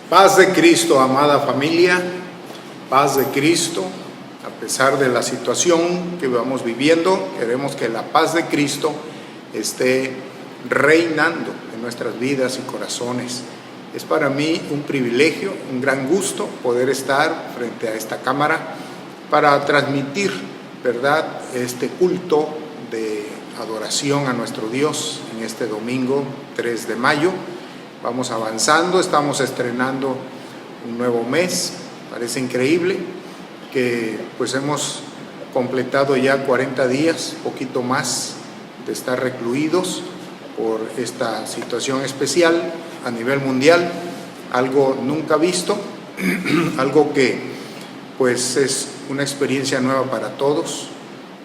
Paz de Cristo, amada familia, paz de Cristo. A pesar de la situación que vamos viviendo, queremos que la paz de Cristo esté reinando en nuestras vidas y corazones. Es para mí un privilegio, un gran gusto poder estar frente a esta cámara para transmitir, ¿verdad?, este culto de adoración a nuestro Dios en este domingo 3 de mayo. Vamos avanzando, estamos estrenando un nuevo mes. Parece increíble que pues hemos completado ya 40 días, poquito más, de estar recluidos por esta situación especial a nivel mundial, algo nunca visto, algo que pues es una experiencia nueva para todos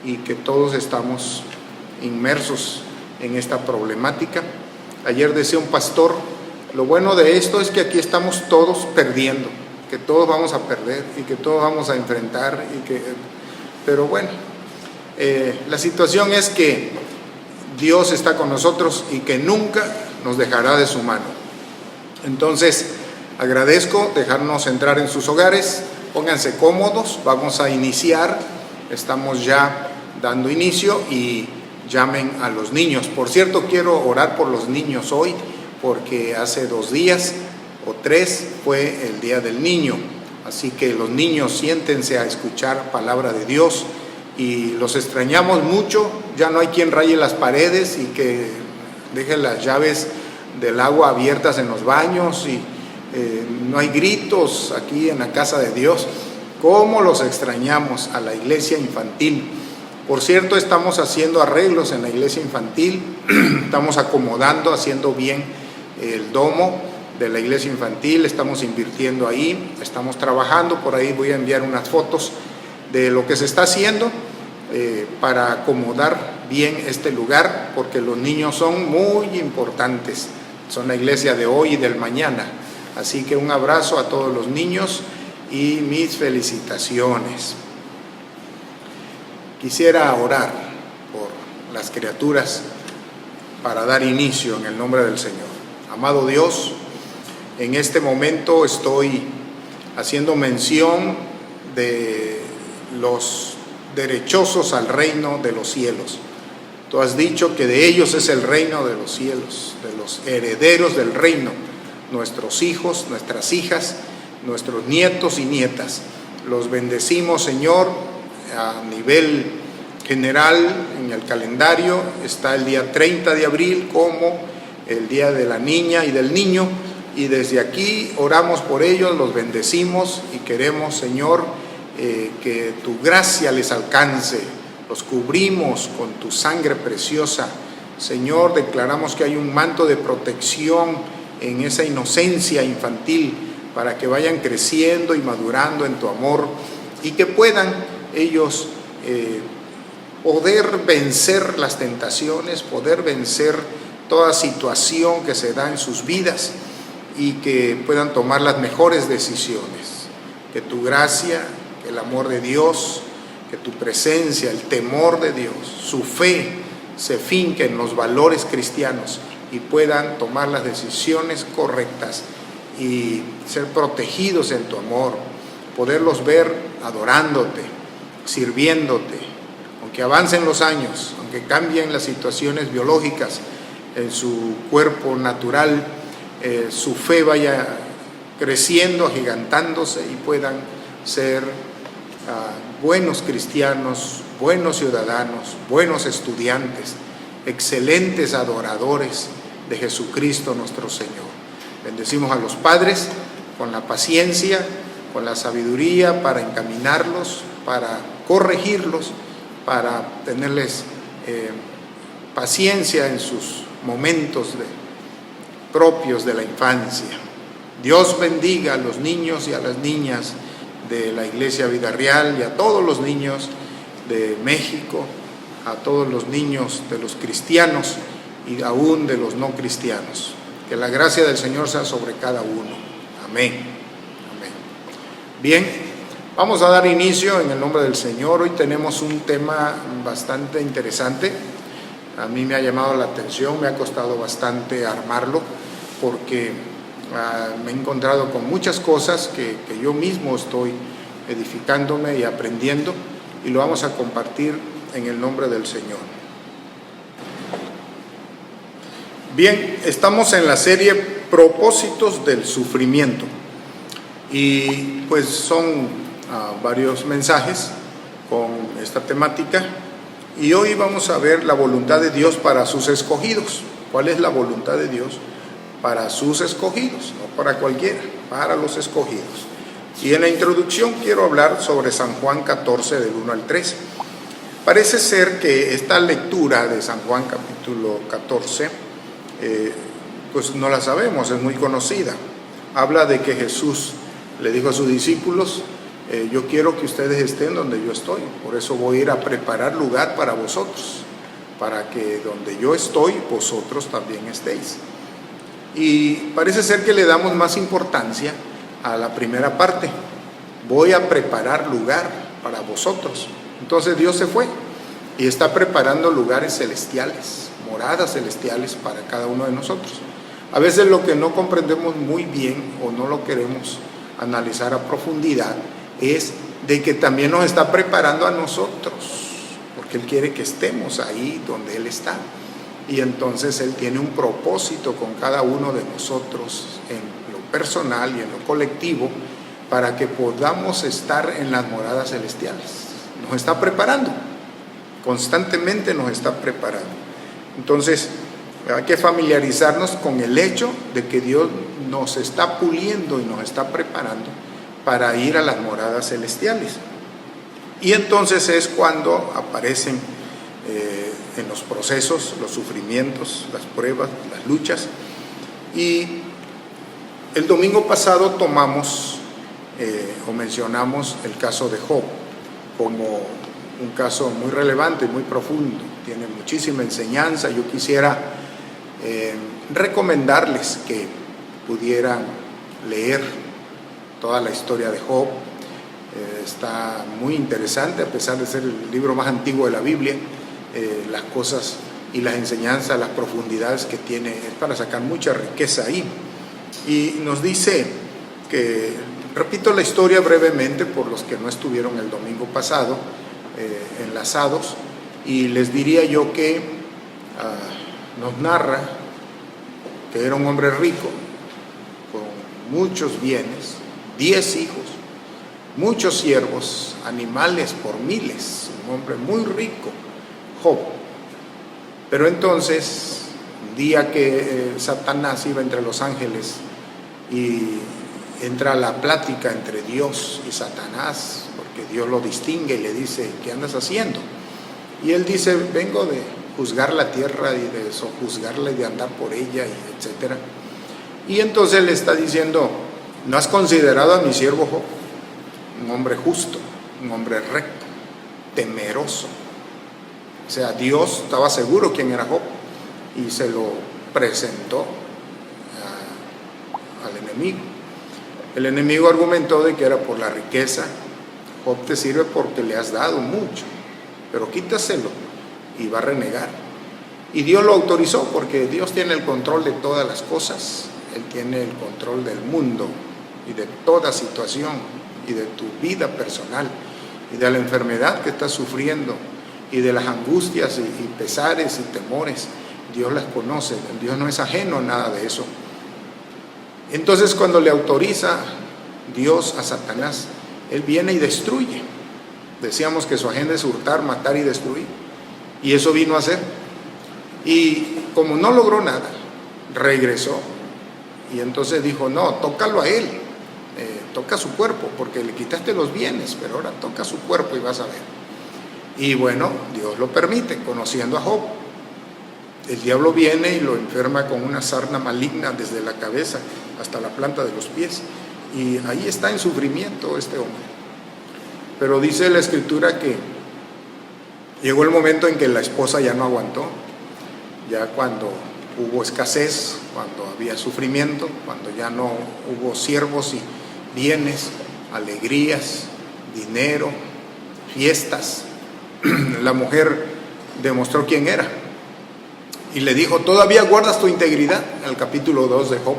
y que todos estamos inmersos en esta problemática. Ayer decía un pastor: lo bueno de esto es que aquí estamos todos perdiendo, que todos vamos a perder y que todos vamos a enfrentar, pero bueno, la situación es que Dios está con nosotros y que nunca nos dejará de su mano. Entonces, agradezco dejarnos entrar en sus hogares, pónganse cómodos, vamos a iniciar, estamos ya dando inicio y llamen a los niños. Por cierto, quiero orar por los niños hoy, porque hace 2 días o 3 fue el Día del Niño, así que los niños siéntense a escuchar palabra de Dios y los extrañamos mucho. Ya no hay quien raye las paredes y que deje las llaves del agua abiertas en los baños y no hay gritos aquí en la casa de Dios. ¿Cómo los extrañamos a la iglesia infantil? Por cierto, estamos haciendo arreglos en la iglesia infantil, estamos acomodando, haciendo bien el domo de la iglesia infantil, estamos invirtiendo ahí, estamos trabajando, por ahí voy a enviar unas fotos de lo que se está haciendo para acomodar bien este lugar, porque los niños son muy importantes, son la iglesia de hoy y del mañana. Así que un abrazo a todos los niños y mis felicitaciones. Quisiera orar por las criaturas para dar inicio en el nombre del Señor. Amado Dios, en este momento estoy haciendo mención de los derechosos al reino de los cielos. Tú has dicho que de ellos es el reino de los cielos, de los herederos del reino, nuestros hijos, nuestras hijas, nuestros nietos y nietas. Los bendecimos, Señor, a nivel general. En el calendario está el día 30 de abril como el día de la niña y del niño, y desde aquí oramos por ellos, los bendecimos y queremos, Señor, que tu gracia les alcance. Los cubrimos con tu sangre preciosa, Señor. Declaramos que hay un manto de protección en esa inocencia infantil para que vayan creciendo y madurando en tu amor y que puedan ellos poder vencer las tentaciones, poder vencer toda situación que se da en sus vidas y que puedan tomar las mejores decisiones. Que tu gracia, que el amor de Dios, que tu presencia, el temor de Dios, su fe se finque en los valores cristianos y puedan tomar las decisiones correctas y ser protegidos en tu amor, poderlos ver adorándote, sirviéndote, aunque avancen los años, aunque cambien las situaciones biológicas en su cuerpo natural, su fe vaya creciendo, agigantándose y puedan ser buenos cristianos, buenos ciudadanos, buenos estudiantes, excelentes adoradores de Jesucristo nuestro Señor. Bendecimos a los padres con la paciencia, con la sabiduría para encaminarlos, para corregirlos, para tenerles paciencia en sus momentos propios de la infancia. Dios bendiga a los niños y a las niñas de la Iglesia Vida Real y a todos los niños de México, a todos los niños de los cristianos y aún de los no cristianos. Que la gracia del Señor sea sobre cada uno. Amén. Amén. Bien, vamos a dar inicio en el nombre del Señor. Hoy tenemos un tema bastante interesante. A mí me ha llamado la atención, me ha costado bastante armarlo, porque Me he encontrado con muchas cosas que yo mismo estoy edificándome y aprendiendo, y lo vamos a compartir en el nombre del Señor. Bien, estamos en la serie Propósitos del Sufrimiento, y pues son varios mensajes con esta temática, y hoy vamos a ver la voluntad de Dios para sus escogidos. ¿Cuál es la voluntad de Dios para sus escogidos? No para cualquiera, para los escogidos. Y en la introducción quiero hablar sobre San Juan 14, del 1 al 13. Parece ser que esta lectura de San Juan capítulo 14, pues no la sabemos, es muy conocida. Habla de que Jesús le dijo a sus discípulos: yo quiero que ustedes estén donde yo estoy, por eso voy a ir a preparar lugar para vosotros, para que donde yo estoy, vosotros también estéis. Y parece ser que le damos más importancia a la primera parte: voy a preparar lugar para vosotros. Entonces Dios se fue y está preparando lugares celestiales, moradas celestiales para cada uno de nosotros. A veces lo que no comprendemos muy bien o no lo queremos analizar a profundidad es de que también nos está preparando a nosotros, porque Él quiere que estemos ahí donde Él está. Y entonces Él tiene un propósito con cada uno de nosotros en lo personal y en lo colectivo, para que podamos estar en las moradas celestiales. Nos está preparando, constantemente nos está preparando. Entonces hay que familiarizarnos con el hecho de que Dios nos está puliendo y nos está preparando para ir a las moradas celestiales. Y entonces es cuando aparecen en los procesos, los sufrimientos, las pruebas, las luchas. Y el domingo pasado tomamos o mencionamos el caso de Job como un caso muy relevante, muy profundo, tiene muchísima enseñanza. Yo quisiera recomendarles que pudieran leer toda la historia de Job. Está muy interesante, a pesar de ser el libro más antiguo de la Biblia. Las cosas y las enseñanzas, las profundidades que tiene, es para sacar mucha riqueza ahí. Y nos dice que, repito la historia brevemente por los que no estuvieron el domingo pasado enlazados, y les diría yo que nos narra que era un hombre rico, con muchos bienes, 10 hijos, muchos siervos, animales por miles, un hombre muy rico, Job. Pero entonces, un día que Satanás iba entre los ángeles y entra la plática entre Dios y Satanás, porque Dios lo distingue y le dice: ¿qué andas haciendo? Y él dice: vengo de juzgar la tierra y de sojuzgarla y de andar por ella, y etcétera. Y entonces le está diciendo: ¿no has considerado a mi siervo Job? Un hombre justo, un hombre recto, temeroso. O sea, Dios estaba seguro quién era Job y se lo presentó al enemigo. El enemigo argumentó de que era por la riqueza. Job te sirve porque le has dado mucho, pero quítaselo y va a renegar. Y Dios lo autorizó, porque Dios tiene el control de todas las cosas. Él tiene el control del mundo y de toda situación, y de tu vida personal, y de la enfermedad que estás sufriendo, y de las angustias y pesares y temores. Dios las conoce, Dios no es ajeno a nada de eso. Entonces, cuando le autoriza Dios a Satanás, él viene y destruye. Decíamos que su agenda es hurtar, matar y destruir, y eso vino a hacer. Y como no logró nada, regresó, y entonces dijo: no, tócalo a él, toca su cuerpo, porque le quitaste los bienes, pero ahora toca su cuerpo y vas a ver. Y bueno, Dios lo permite, conociendo a Job. El diablo viene y lo enferma con una sarna maligna desde la cabeza hasta la planta de los pies, y ahí está en sufrimiento este hombre. Pero dice la Escritura que llegó el momento en que la esposa ya no aguantó, ya cuando hubo escasez, cuando había sufrimiento, cuando ya no hubo siervos y bienes, alegrías, dinero, fiestas. La mujer demostró quién era y le dijo: ¿todavía guardas tu integridad? En el capítulo 2 de Job.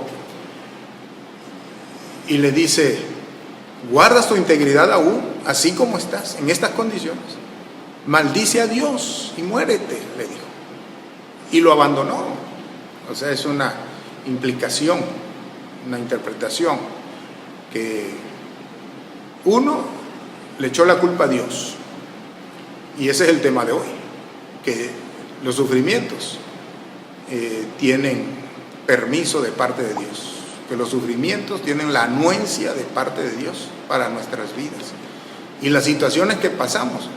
y le dice: ¿guardas tu integridad aún, así como estás, en estas condiciones? Maldice a Dios y muérete, le dijo. Y lo abandonó. O sea, es una implicación, una interpretación, que uno le echó la culpa a Dios. Y ese es el tema de hoy, que los sufrimientos tienen permiso de parte de Dios, que los sufrimientos tienen la anuencia de parte de Dios para nuestras vidas. Y las situaciones que pasamos,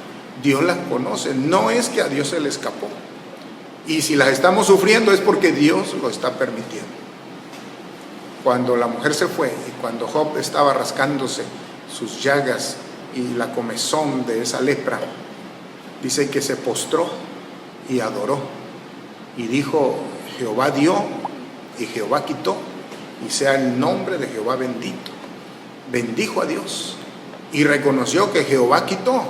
Dios las conoce, no es que a Dios se le escapó. Y si las estamos sufriendo es porque Dios lo está permitiendo. Cuando la mujer se fue y cuando Job estaba rascándose sus llagas y la comezón de esa lepra, dice que se postró y adoró y dijo: Jehová dio y Jehová quitó, y sea el nombre de Jehová bendito. Bendijo a Dios y reconoció que Jehová quitó.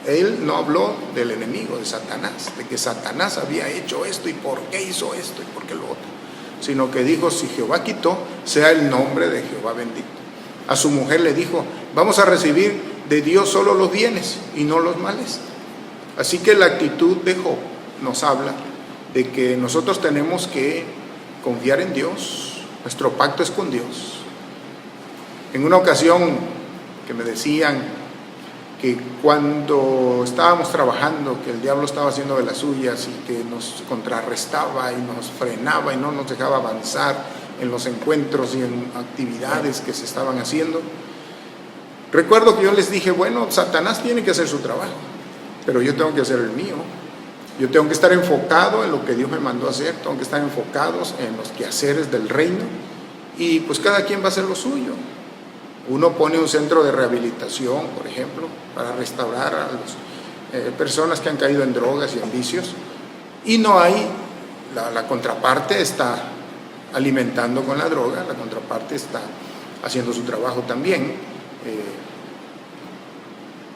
Él no habló del enemigo, de Satanás, de que Satanás había hecho esto y por qué hizo esto y por qué lo otro, sino que dijo: si Jehová quitó, sea el nombre de Jehová bendito. A su mujer le dijo: vamos a recibir de Dios solo los bienes y no los males. Así que la actitud de Job nos habla de que nosotros tenemos que confiar en Dios. Nuestro pacto es con Dios. En una ocasión que me decían que cuando estábamos trabajando, que el diablo estaba haciendo de las suyas y que nos contrarrestaba y nos frenaba y no nos dejaba avanzar en los encuentros y en actividades que se estaban haciendo, recuerdo que yo les dije: bueno, Satanás tiene que hacer su trabajo, pero yo tengo que hacer el mío. Yo tengo que estar enfocado en lo que Dios me mandó a hacer, tengo que estar enfocados en los quehaceres del reino, y pues cada quien va a hacer lo suyo. Uno pone un centro de rehabilitación, por ejemplo, para restaurar a las personas que han caído en drogas y en vicios, y no hay, la contraparte está alimentando con la droga, la contraparte está haciendo su trabajo también,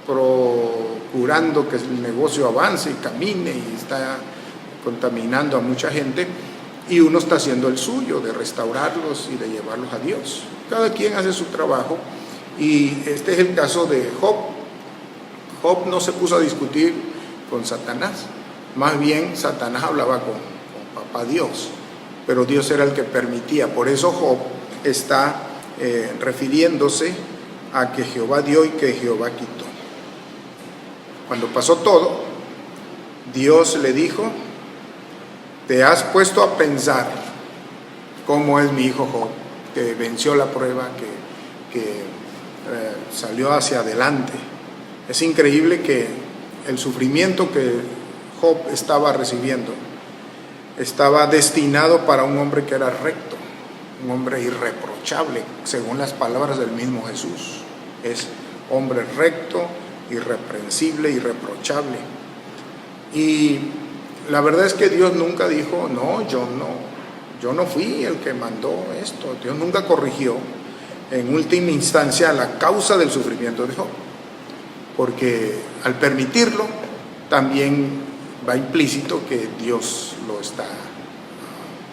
procurando que el negocio avance y camine, y está contaminando a mucha gente, y uno está haciendo el suyo, de restaurarlos y de llevarlos a Dios. Cada quien hace su trabajo, y este es el caso de Job. Job no se puso a discutir con Satanás, más bien Satanás hablaba con papá Dios, pero Dios era el que permitía. Por eso Job está refiriéndose a que Jehová dio y que Jehová quitó. Cuando pasó todo, Dios le dijo: te has puesto a pensar cómo es mi hijo Job, que venció la prueba, que salió hacia adelante. Es increíble que el sufrimiento que Job estaba recibiendo estaba destinado para un hombre que era recto, un hombre irreprochable, según las palabras del mismo Jesús. Es hombre recto, irreprensible, irreprochable. Y la verdad es que Dios nunca dijo: no, yo no fui el que mandó esto. Dios nunca corrigió en última instancia la causa del sufrimiento de Job, porque al permitirlo también va implícito que Dios lo está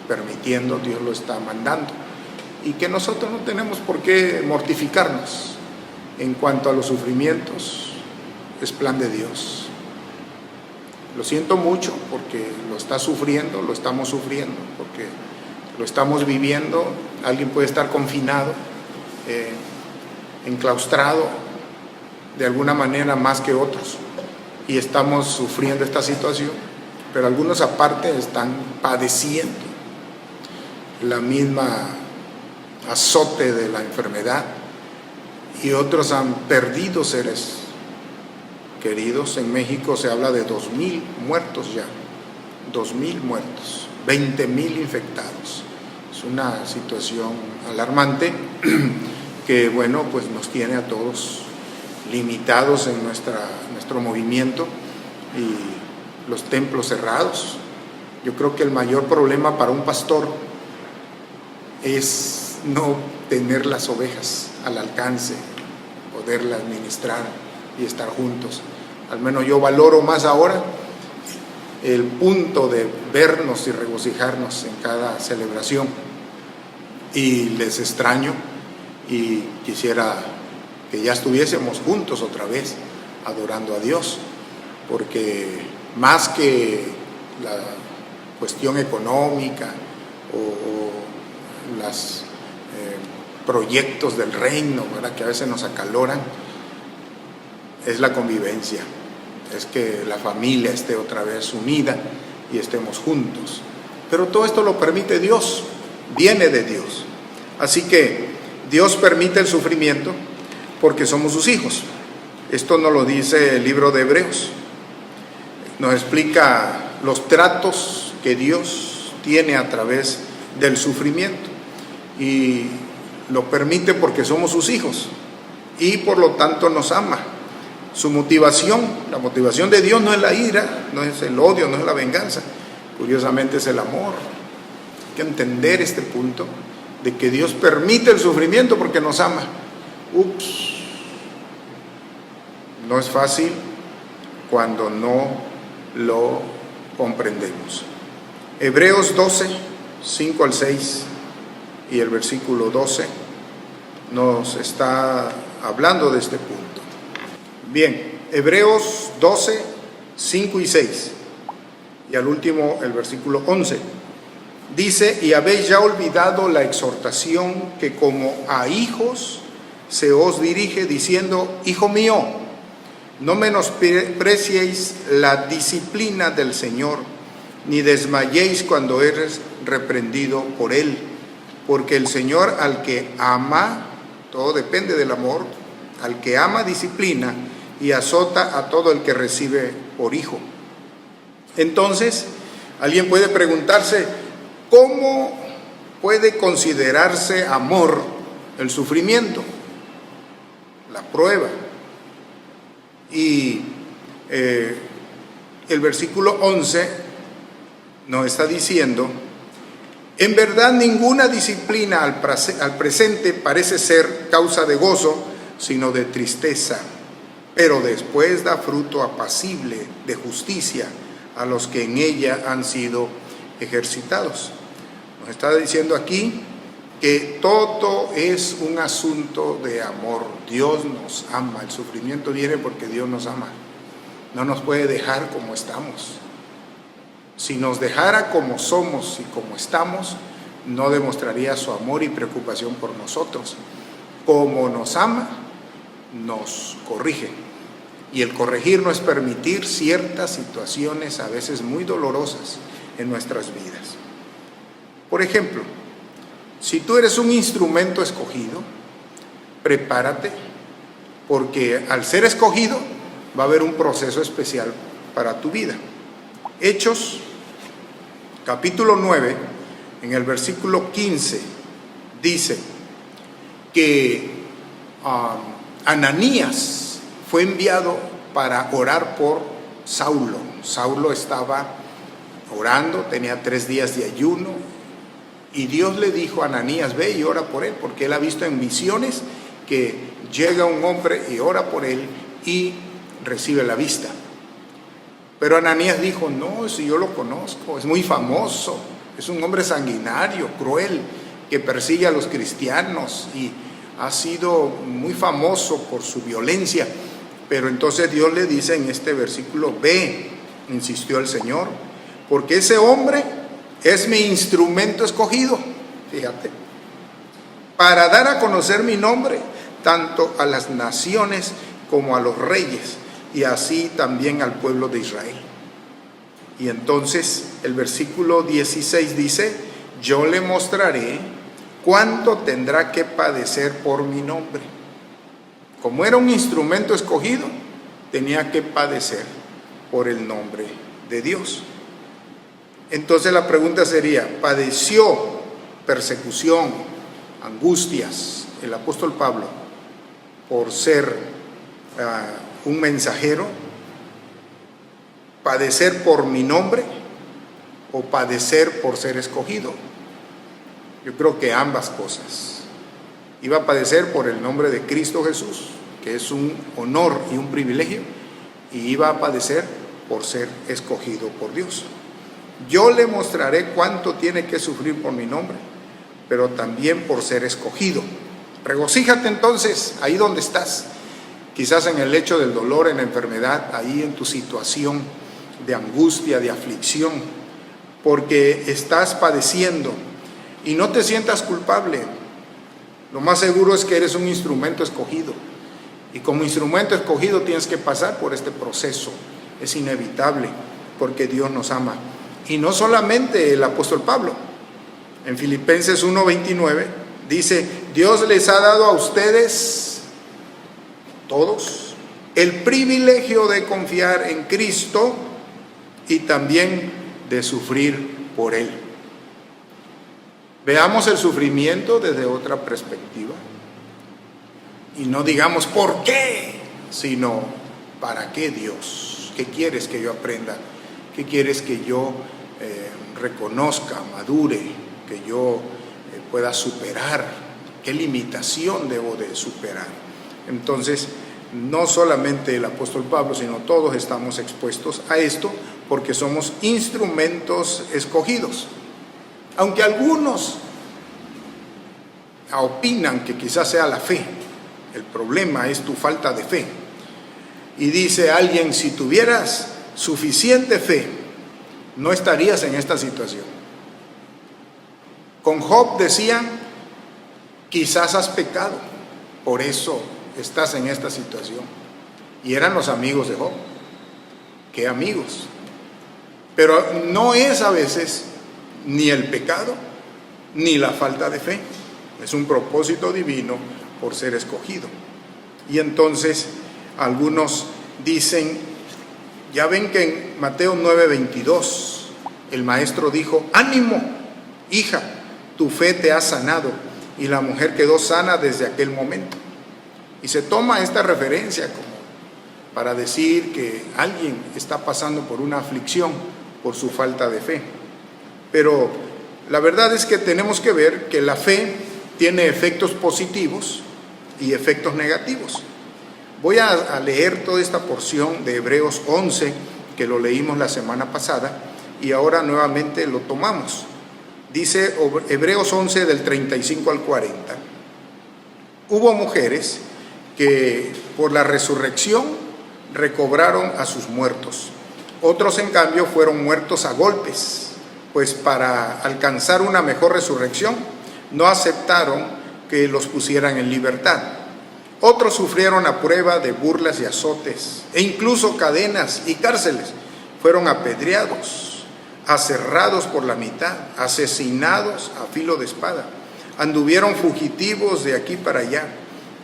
permitiendo, Dios lo está mandando, y que nosotros no tenemos por qué mortificarnos en cuanto a los sufrimientos. Es plan de Dios. Lo siento mucho porque lo está sufriendo, lo estamos sufriendo, porque lo estamos viviendo. Alguien puede estar confinado, enclaustrado de alguna manera más que otros, y estamos sufriendo esta situación, pero algunos aparte están padeciendo la misma azote de la enfermedad, y otros han perdido seres queridos. En México se habla de 2,000 muertos ya, 2,000 muertos, 20,000 infectados. Es una situación alarmante que, bueno, pues nos tiene a todos limitados en nuestro movimiento, y los templos cerrados. Yo creo que el mayor problema para un pastor es no tener las ovejas al alcance, poderlas ministrar y estar juntos. Al menos yo valoro más ahora el punto de vernos y regocijarnos en cada celebración, y les extraño, y quisiera que ya estuviésemos juntos otra vez adorando a Dios, porque más que la cuestión económica o los proyectos del reino, ¿verdad?, que a veces nos acaloran, es la convivencia, es que la familia esté otra vez unida y estemos juntos. Pero todo esto lo permite Dios, viene de Dios. Así que Dios permite el sufrimiento porque somos sus hijos. Esto nos lo dice el libro de Hebreos. Nos explica los tratos que Dios tiene a través del sufrimiento. Y lo permite porque somos sus hijos y por lo tanto nos ama. Su motivación, la motivación de Dios no es la ira, no es el odio, no es la venganza. Curiosamente es el amor. Hay que entender este punto de que Dios permite el sufrimiento porque nos ama. No es fácil cuando no lo comprendemos. Hebreos 12, 5 al 6 y el versículo 12 nos está hablando de este punto. Bien, Hebreos 12, 5 y 6 y al último el versículo 11. Dice: y habéis ya olvidado la exhortación que como a hijos se os dirige, diciendo: hijo mío, no menospreciéis la disciplina del Señor, ni desmayéis cuando eres reprendido por Él, porque el Señor al que ama, todo depende del amor, al que ama disciplina y azota a todo el que recibe por hijo. Entonces, alguien puede preguntarse, ¿cómo puede considerarse amor el sufrimiento, la prueba? Y el versículo 11 nos está diciendo: en verdad ninguna disciplina al presente parece ser causa de gozo, sino de tristeza, pero después da fruto apacible de justicia a los que en ella han sido ejercitados. Nos está diciendo aquí que todo es un asunto de amor. Dios nos ama, el sufrimiento viene porque Dios nos ama. No nos puede dejar como estamos. Si nos dejara como somos y como estamos, no demostraría su amor y preocupación por nosotros. Como nos ama, nos corrige. Y el corregir no es permitir ciertas situaciones a veces muy dolorosas en nuestras vidas. Por ejemplo, si tú eres un instrumento escogido, prepárate, porque al ser escogido va a haber un proceso especial para tu vida. Hechos, capítulo 9, en el versículo 15, dice que Ananías fue enviado para orar por Saulo. Saulo estaba orando, tenía 3 días de ayuno, y Dios le dijo a Ananías: ve y ora por él, porque él ha visto en visiones que llega un hombre y ora por él y recibe la vista. Pero Ananías dijo: no, si yo lo conozco, es muy famoso, es un hombre sanguinario, cruel, que persigue a los cristianos y ha sido muy famoso por su violencia. Pero entonces Dios le dice en este versículo: ve, insistió el Señor, porque ese hombre es mi instrumento escogido, fíjate, para dar a conocer mi nombre tanto a las naciones como a los reyes, y así también al pueblo de Israel. Y entonces el versículo 16 dice: yo le mostraré cuánto tendrá que padecer por mi nombre. Como era un instrumento escogido, tenía que padecer por el nombre de Dios. Entonces la pregunta sería: ¿padeció persecución, angustias el apóstol Pablo por ser un mensajero? ¿Padecer por mi nombre o padecer por ser escogido? Yo creo que ambas cosas. Iba a padecer por el nombre de Cristo Jesús, que es un honor y un privilegio, y iba a padecer por ser escogido por Dios. Yo le mostraré cuánto tiene que sufrir por mi nombre, pero también por ser escogido. Regocíjate entonces ahí donde estás, quizás en el lecho del dolor, en la enfermedad, ahí en tu situación de angustia, de aflicción, porque estás padeciendo, y no te sientas culpable. Lo más seguro es que eres un instrumento escogido, y como instrumento escogido tienes que pasar por este proceso. Es inevitable, porque Dios nos ama. Y no solamente el apóstol Pablo. En Filipenses 1:29 dice: Dios les ha dado a ustedes, todos, el privilegio de confiar en Cristo y también de sufrir por Él. Veamos el sufrimiento desde otra perspectiva. Y no digamos ¿por qué?, sino ¿para qué, Dios? ¿Qué quieres que yo aprenda? ¿Qué quieres que yo reconozca, madure, que yo pueda superar? ¿Qué limitación debo de superar? Entonces, no solamente el apóstol Pablo, sino todos estamos expuestos a esto porque somos instrumentos escogidos. Aunque algunos opinan que quizás sea la fe, el problema es tu falta de fe. Y dice alguien: si tuvieras suficiente fe, no estarías en esta situación. Con Job decían: quizás has pecado, por eso estás en esta situación. Y eran los amigos de Job. ¿Qué amigos? Pero no es a veces ni el pecado ni la falta de fe, es un propósito divino por ser escogido. Y entonces algunos dicen, ya ven que en Mateo 9:22 el maestro dijo: ánimo, hija, tu fe te ha sanado. Y la mujer quedó sana desde aquel momento. Y se toma esta referencia como para decir que alguien está pasando por una aflicción por su falta de fe. Pero la verdad es que tenemos que ver que la fe tiene efectos positivos y efectos negativos. Voy a leer toda esta porción de Hebreos 11, que lo leímos la semana pasada, y ahora nuevamente lo tomamos. Dice Hebreos 11 del 35 al 40. Hubo mujeres que por la resurrección recobraron a sus muertos. Otros, en cambio, fueron muertos a golpes, pues para alcanzar una mejor resurrección no aceptaron que los pusieran en libertad. Otros sufrieron a prueba de burlas y azotes, e incluso cadenas y cárceles. Fueron apedreados, aserrados por la mitad, asesinados a filo de espada. Anduvieron fugitivos de aquí para allá,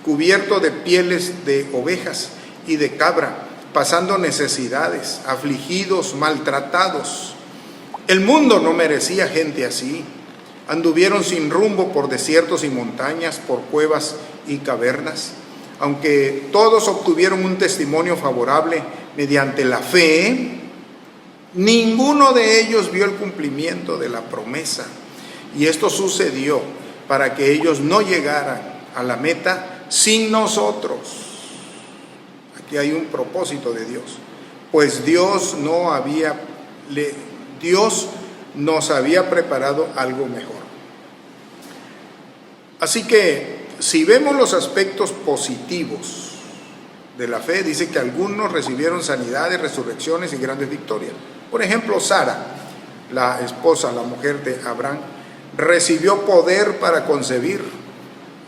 cubiertos de pieles de ovejas y de cabra, pasando necesidades, afligidos, maltratados. El mundo no merecía gente así. Anduvieron sin rumbo por desiertos y montañas, por cuevas y cavernas. Aunque todos obtuvieron un testimonio favorable mediante la fe, ninguno de ellos vio el cumplimiento de la promesa. Y esto sucedió para que ellos no llegaran a la meta sin nosotros. Aquí hay un propósito de Dios, pues Dios nos había preparado algo mejor. Así que si vemos los aspectos positivos de la fe, dice que algunos recibieron sanidades, resurrecciones y grandes victorias. Por ejemplo, Sara, la esposa, la mujer de Abraham, recibió poder para concebir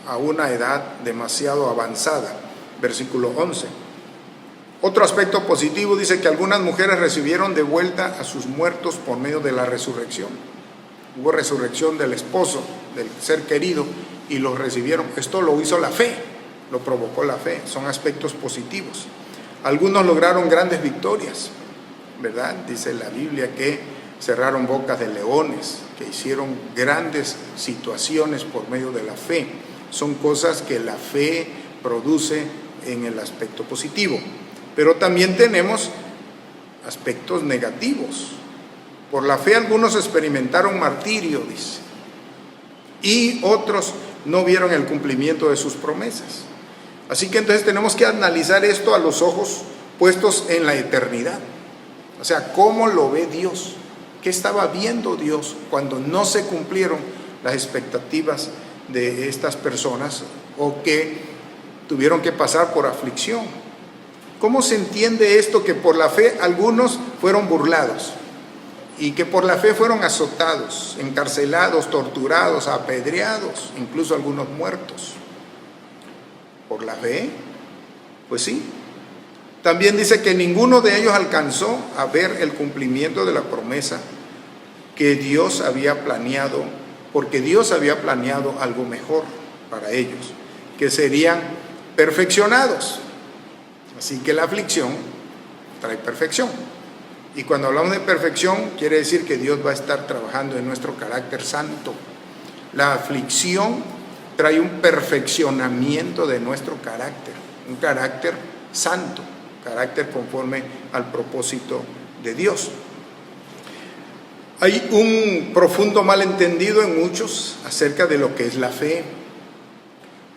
a una edad demasiado avanzada. Versículo 11. Otro aspecto positivo dice que algunas mujeres recibieron de vuelta a sus muertos por medio de la resurrección. Hubo resurrección del esposo, del ser querido, y los recibieron. Esto lo hizo la fe, lo provocó la fe. Son aspectos positivos. Algunos lograron grandes victorias, ¿verdad? Dice la Biblia que cerraron bocas de leones, que hicieron grandes situaciones por medio de la fe. Son cosas que la fe produce en el aspecto positivo. Pero también tenemos aspectos negativos. Por la fe algunos experimentaron martirio, dice, y otros no vieron el cumplimiento de sus promesas. Así que entonces tenemos que analizar esto a los ojos puestos en la eternidad. O sea, ¿cómo lo ve Dios? ¿Qué estaba viendo Dios cuando no se cumplieron las expectativas de estas personas o que tuvieron que pasar por aflicción. ¿Cómo se entiende esto que por la fe algunos fueron burlados y que por la fe fueron azotados, encarcelados, torturados, apedreados, incluso algunos muertos? ¿Por la fe? Pues sí. También dice que ninguno de ellos alcanzó a ver el cumplimiento de la promesa que Dios había planeado, porque Dios había planeado algo mejor para ellos, que serían perfeccionados. Así que la aflicción trae perfección. Y cuando hablamos de perfección, quiere decir que Dios va a estar trabajando en nuestro carácter santo. La aflicción trae un perfeccionamiento de nuestro carácter, un carácter santo, carácter conforme al propósito de Dios. Hay un profundo malentendido en muchos acerca de lo que es la fe.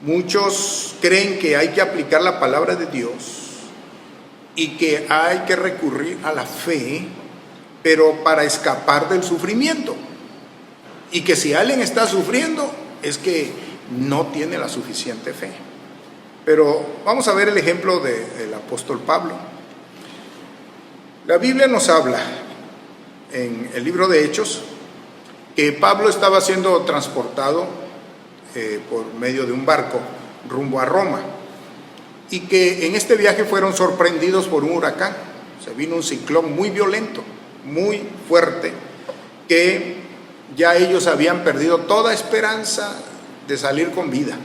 Muchos creen que hay que aplicar la palabra de Dios y que hay que recurrir a la fe, pero para escapar del sufrimiento. Y que si alguien está sufriendo es que no tiene la suficiente fe. Pero vamos a ver el ejemplo del apóstol Pablo. La Biblia nos habla en el libro de Hechos que Pablo estaba siendo transportado por medio de un barco rumbo a Roma, y que en este viaje fueron sorprendidos por un huracán. Se vino un ciclón muy violento, muy fuerte, que ya ellos habían perdido toda esperanza de salir con vida,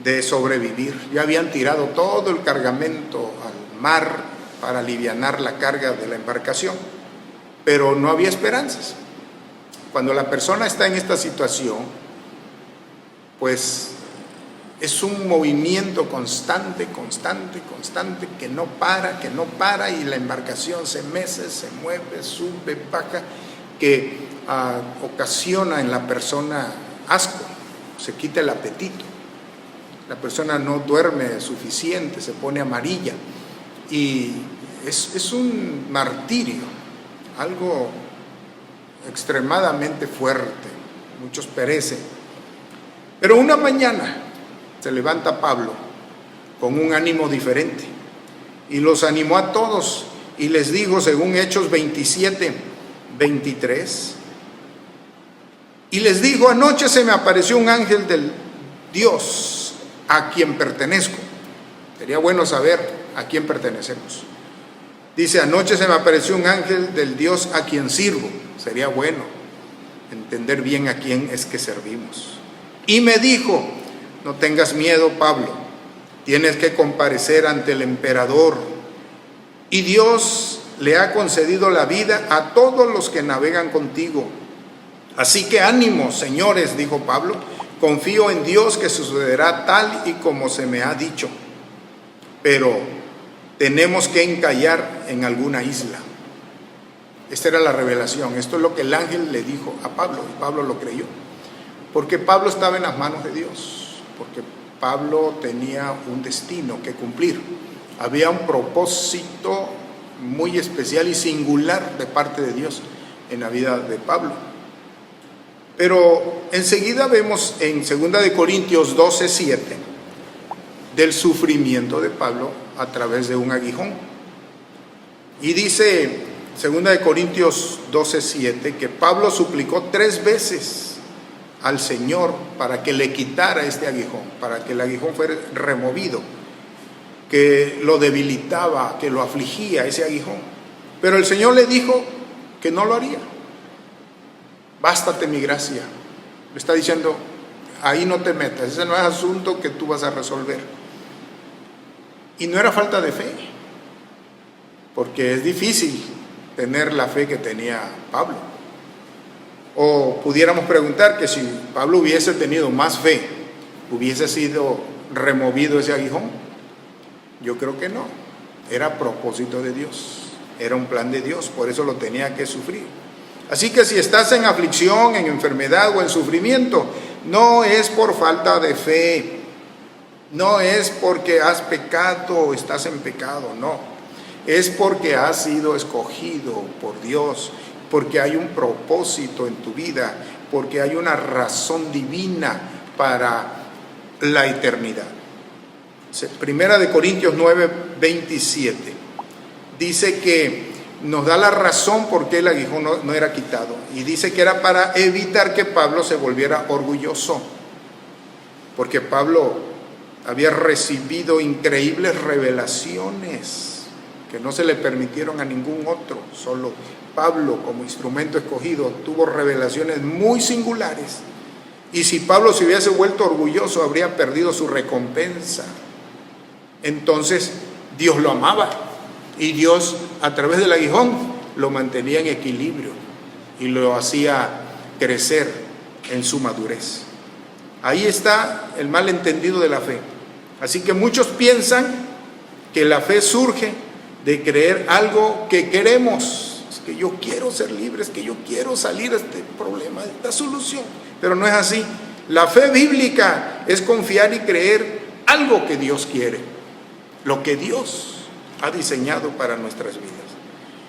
de sobrevivir. Ya habían tirado todo el cargamento al mar para alivianar la carga de la embarcación, pero no había esperanzas. Cuando la persona está en esta situación, pues es un movimiento constante, que no para, y la embarcación se mece, se mueve, sube, baja, que ocasiona en la persona asco, se quita el apetito. La persona no duerme suficiente, se pone amarilla, y es un martirio, algo extremadamente fuerte. Muchos perecen. Pero una mañana se levanta Pablo con un ánimo diferente y los animó a todos y les dijo, según Hechos 27:23, y les dijo: anoche se me apareció un ángel del Dios a quien pertenezco. Sería bueno saber a quién pertenecemos. Dice: anoche se me apareció un ángel del Dios a quien sirvo. Sería bueno entender bien a quién es que servimos. Y me dijo: no tengas miedo, Pablo, tienes que comparecer ante el emperador, y Dios le ha concedido la vida a todos los que navegan contigo. Así que ánimo, señores, dijo Pablo, confío en Dios que sucederá tal y como se me ha dicho, pero tenemos que encallar en alguna isla. Esta era la revelación, esto es lo que el ángel le dijo a Pablo, y Pablo lo creyó, porque Pablo estaba en las manos de Dios, porque Pablo tenía un destino que cumplir. Había un propósito muy especial y singular de parte de Dios en la vida de Pablo. Pero enseguida vemos en 2 Corintios 12:7 del sufrimiento de Pablo a través de un aguijón. Y dice 2 Corintios 12:7 que Pablo suplicó 3 veces al Señor para que le quitara este aguijón, para que el aguijón fuera removido, que lo debilitaba, que lo afligía ese aguijón. Pero el Señor le dijo que no lo haría. Bástate mi gracia. Le está diciendo, ahí no te metas, ese no es asunto que tú vas a resolver. Y no era falta de fe, porque es difícil tener la fe que tenía Pablo. O pudiéramos preguntar que si Pablo hubiese tenido más fe, ¿hubiese sido removido ese aguijón? Yo creo que no. Era propósito de Dios, era un plan de Dios, por eso lo tenía que sufrir. Así que si estás en aflicción, en enfermedad o en sufrimiento, no es por falta de fe, no es porque has pecado o estás en pecado, no. Es porque has sido escogido por Dios, porque hay un propósito en tu vida, porque hay una razón divina para la eternidad. Primera de Corintios 9, 27 dice que nos da la razón por qué el aguijón no era quitado, y dice que era para evitar que Pablo se volviera orgulloso, porque Pablo había recibido increíbles revelaciones que no se le permitieron a ningún otro. Solo Pablo, como instrumento escogido, tuvo revelaciones muy singulares, y si Pablo se hubiese vuelto orgulloso habría perdido su recompensa. Entonces Dios lo amaba, y Dios a través del aguijón lo mantenía en equilibrio y lo hacía crecer en su madurez. Ahí está el malentendido de la fe. Así que muchos piensan que la fe surge de creer algo que queremos. Es que yo quiero ser libre, es que yo quiero salir de este problema, de esta solución. Pero no es así. La fe bíblica es confiar y creer algo que Dios quiere, lo que Dios ha diseñado para nuestras vidas.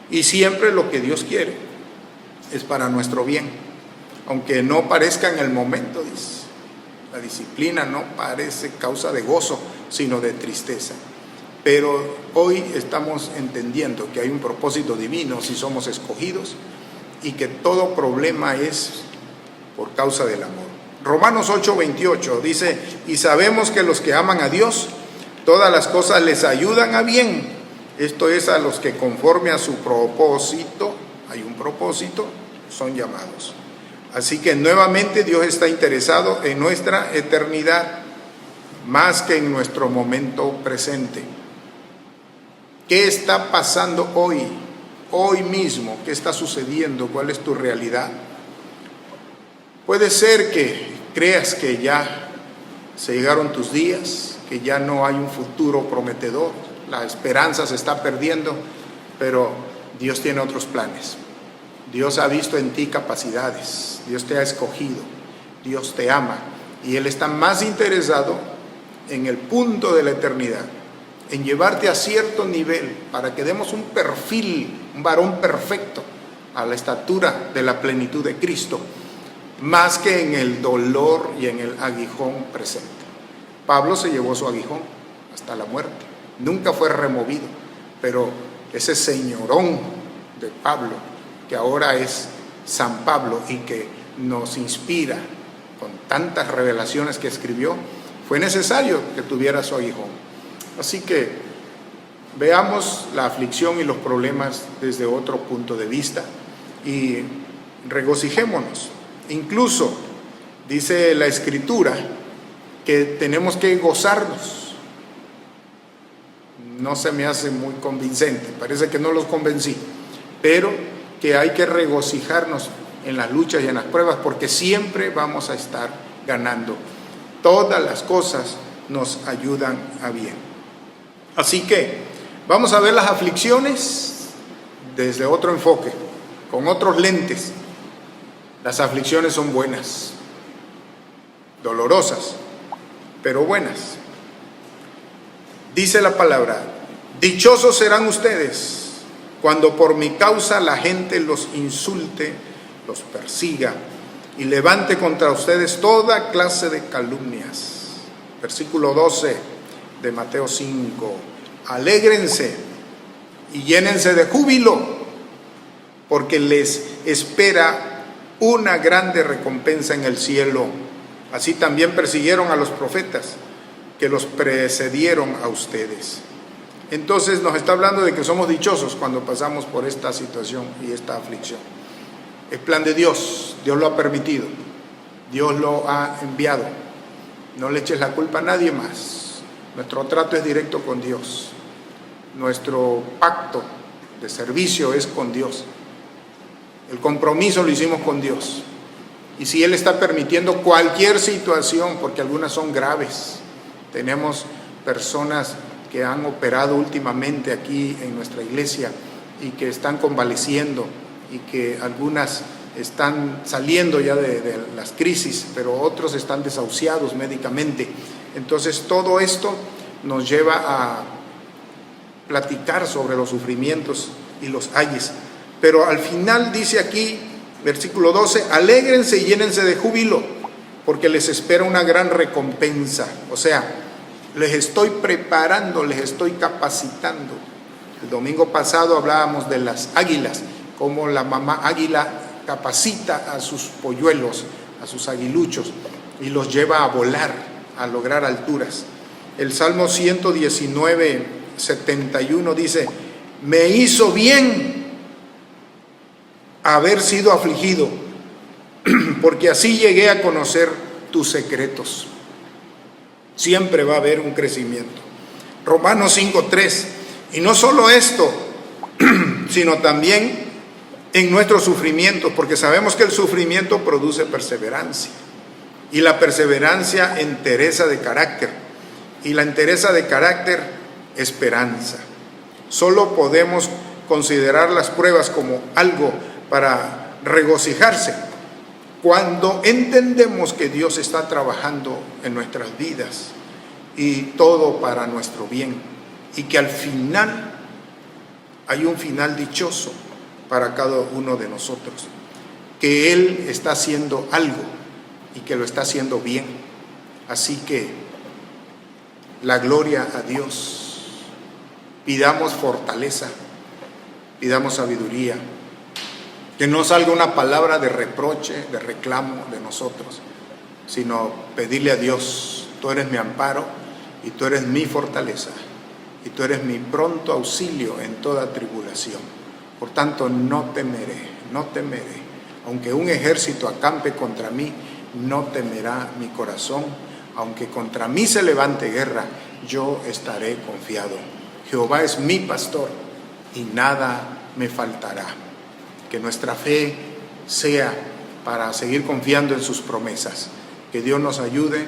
Y siempre lo que Dios quiere es para nuestro bien, aunque no parezca en el momento, dice. La disciplina no parece causa de gozo, sino de tristeza. Pero hoy estamos entendiendo que hay un propósito divino si somos escogidos, y que todo problema es por causa del amor. Romanos 8:28 dice: y sabemos que los que aman a Dios, todas las cosas les ayudan a bien. Esto es, a los que conforme a su propósito, hay un propósito, son llamados. Así que nuevamente Dios está interesado en nuestra eternidad más que en nuestro momento presente. ¿Qué está pasando hoy? Hoy mismo, ¿qué está sucediendo? ¿Cuál es tu realidad? Puede ser que creas que ya se llegaron tus días, que ya no hay un futuro prometedor, la esperanza se está perdiendo, pero Dios tiene otros planes. Dios ha visto en ti capacidades, Dios te ha escogido, Dios te ama, y Él está más interesado en el punto de la eternidad, en llevarte a cierto nivel para que demos un perfil, un varón perfecto a la estatura de la plenitud de Cristo, más que en el dolor y en el aguijón presente. Pablo se llevó su aguijón hasta la muerte, nunca fue removido, pero ese señorón de Pablo, que ahora es San Pablo y que nos inspira con tantas revelaciones que escribió, fue necesario que tuviera su aguijón. Así que veamos la aflicción y los problemas desde otro punto de vista y regocijémonos. Incluso dice la Escritura que tenemos que gozarnos. No se me hace muy convincente, parece que no los convencí, pero que hay que regocijarnos en las luchas y en las pruebas, porque siempre vamos a estar ganando. Todas las cosas nos ayudan a bien. Así que vamos a ver las aflicciones desde otro enfoque, con otros lentes. Las aflicciones son buenas, dolorosas, pero buenas. Dice la palabra: dichosos serán ustedes cuando por mi causa la gente los insulte, los persiga y levante contra ustedes toda clase de calumnias. Versículo 12 de Mateo 5. Alégrense y llénense de júbilo, porque les espera una grande recompensa en el cielo. Así también persiguieron a los profetas que los precedieron a ustedes. Entonces nos está hablando de que somos dichosos cuando pasamos por esta situación y esta aflicción. Es plan de Dios, Dios lo ha permitido, Dios lo ha enviado. No le eches la culpa a nadie más. Nuestro trato es directo con Dios. Nuestro pacto de servicio es con Dios. El compromiso lo hicimos con Dios. Y si Él está permitiendo cualquier situación, porque algunas son graves, tenemos personas que han operado últimamente aquí en nuestra iglesia y que están convaleciendo, y que algunas están saliendo ya de las crisis, pero otros están desahuciados médicamente. Entonces todo esto nos lleva a platicar sobre los sufrimientos y los ayes. Pero al final dice aquí, versículo 12, alégrense y llénense de júbilo, porque les espera una gran recompensa. O sea, les estoy preparando, les estoy capacitando. El domingo pasado hablábamos de las águilas, cómo la mamá águila capacita a sus polluelos, a sus aguiluchos, y los lleva a volar, a lograr alturas. El Salmo 119, 71 dice: me hizo bien haber sido afligido, porque así llegué a conocer tus secretos. Siempre va a haber un crecimiento. Romanos 5:3, y no solo esto, sino también en nuestros sufrimientos, porque sabemos que el sufrimiento produce perseverancia, y la perseverancia entereza de carácter, y la entereza de carácter esperanza. Solo podemos considerar las pruebas como algo para regocijarse cuando entendemos que Dios está trabajando en nuestras vidas y todo para nuestro bien, y que al final hay un final dichoso para cada uno de nosotros, que Él está haciendo algo y que lo está haciendo bien. Así que la gloria a Dios. Pidamos fortaleza, pidamos sabiduría, que no salga una palabra de reproche, de reclamo de nosotros, sino pedirle a Dios: tú eres mi amparo y tú eres mi fortaleza y tú eres mi pronto auxilio en toda tribulación. Por tanto, no temeré, no temeré. Aunque un ejército acampe contra mí, no temerá mi corazón. Aunque contra mí se levante guerra, yo estaré confiado. Jehová es mi pastor y nada me faltará. Que nuestra fe sea para seguir confiando en sus promesas. Que Dios nos ayude,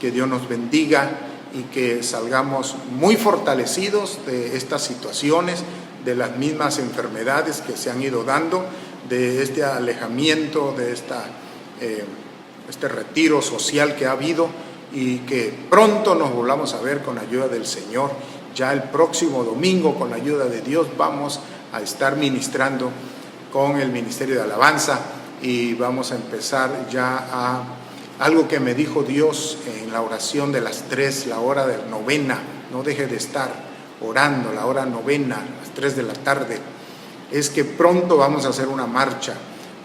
que Dios nos bendiga y que salgamos muy fortalecidos de estas situaciones, de las mismas enfermedades que se han ido dando, de este alejamiento, de este retiro social que ha habido, y que pronto nos volvamos a ver con la ayuda del Señor. Ya el próximo domingo, con la ayuda de Dios, vamos a estar ministrando con el Ministerio de Alabanza, y vamos a empezar ya a algo que me dijo Dios en la oración de las 3, la hora de novena. No deje de estar orando, la hora novena, a las 3 de la tarde. Es que pronto vamos a hacer una marcha,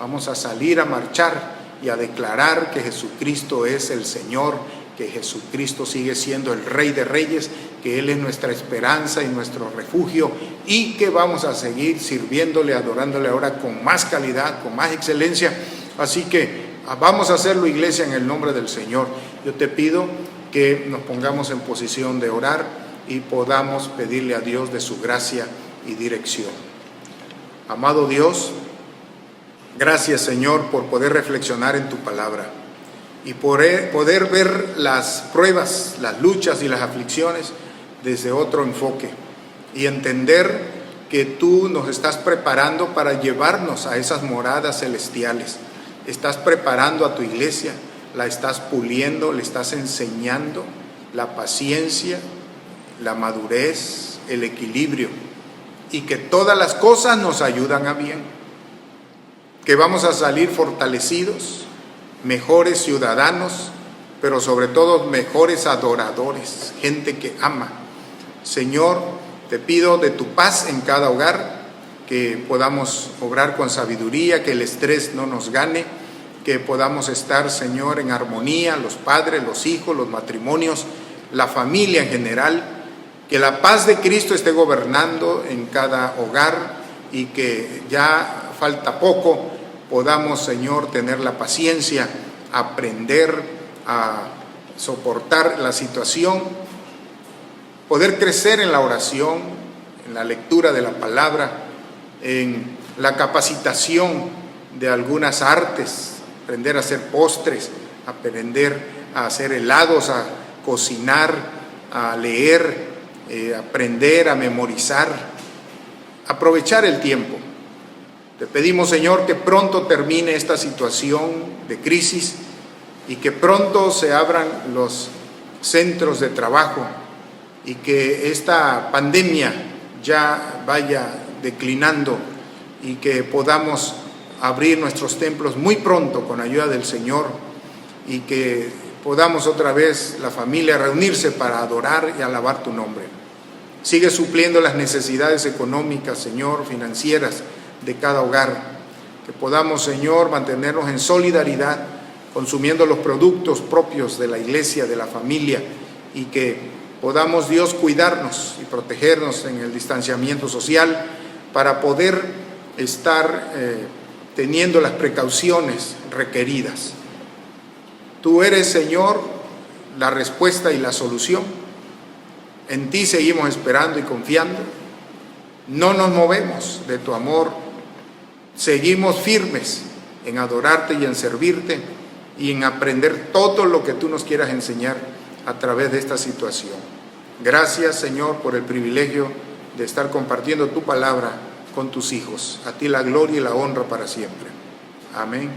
vamos a salir a marchar y a declarar que Jesucristo es el Señor, que Jesucristo sigue siendo el Rey de Reyes, que Él es nuestra esperanza y nuestro refugio, y que vamos a seguir sirviéndole, adorándole ahora con más calidad, con más excelencia. Así que vamos a hacerlo, iglesia, en el nombre del Señor. Yo te pido que nos pongamos en posición de orar y podamos pedirle a Dios de su gracia y dirección. Amado Dios, gracias, Señor, por poder reflexionar en tu palabra y poder ver las pruebas, las luchas y las aflicciones desde otro enfoque, y entender que tú nos estás preparando para llevarnos a esas moradas celestiales. Estás preparando a tu iglesia, la estás puliendo, le estás enseñando la paciencia, la madurez, el equilibrio, y que todas las cosas nos ayudan a bien, que vamos a salir fortalecidos, mejores ciudadanos, pero sobre todo mejores adoradores, gente que ama. Señor, te pido de tu paz en cada hogar, que podamos obrar con sabiduría, que el estrés no nos gane, que podamos estar, Señor, en armonía, los padres, los hijos, los matrimonios, la familia en general, que la paz de Cristo esté gobernando en cada hogar, y que ya falta poco podamos, Señor, tener la paciencia, aprender a soportar la situación, poder crecer en la oración, en la lectura de la palabra, en la capacitación de algunas artes, aprender a hacer postres, aprender a hacer helados, a cocinar, a leer, aprender a memorizar, aprovechar el tiempo. Te pedimos, Señor, que pronto termine esta situación de crisis y que pronto se abran los centros de trabajo y que esta pandemia ya vaya declinando y que podamos abrir nuestros templos muy pronto con ayuda del Señor, y que podamos otra vez la familia reunirse para adorar y alabar tu nombre. Sigue supliendo las necesidades económicas, Señor, financieras de cada hogar. Que podamos, Señor, mantenernos en solidaridad, consumiendo los productos propios de la iglesia, de la familia, y que podamos, Dios, cuidarnos y protegernos en el distanciamiento social para poder estar teniendo las precauciones requeridas. Tú eres, Señor, la respuesta y la solución. En ti seguimos esperando y confiando. No nos movemos de tu amor. Seguimos firmes en adorarte y en servirte y en aprender todo lo que tú nos quieras enseñar a través de esta situación. Gracias, Señor, por el privilegio de estar compartiendo tu palabra con tus hijos. A ti la gloria y la honra para siempre. Amén.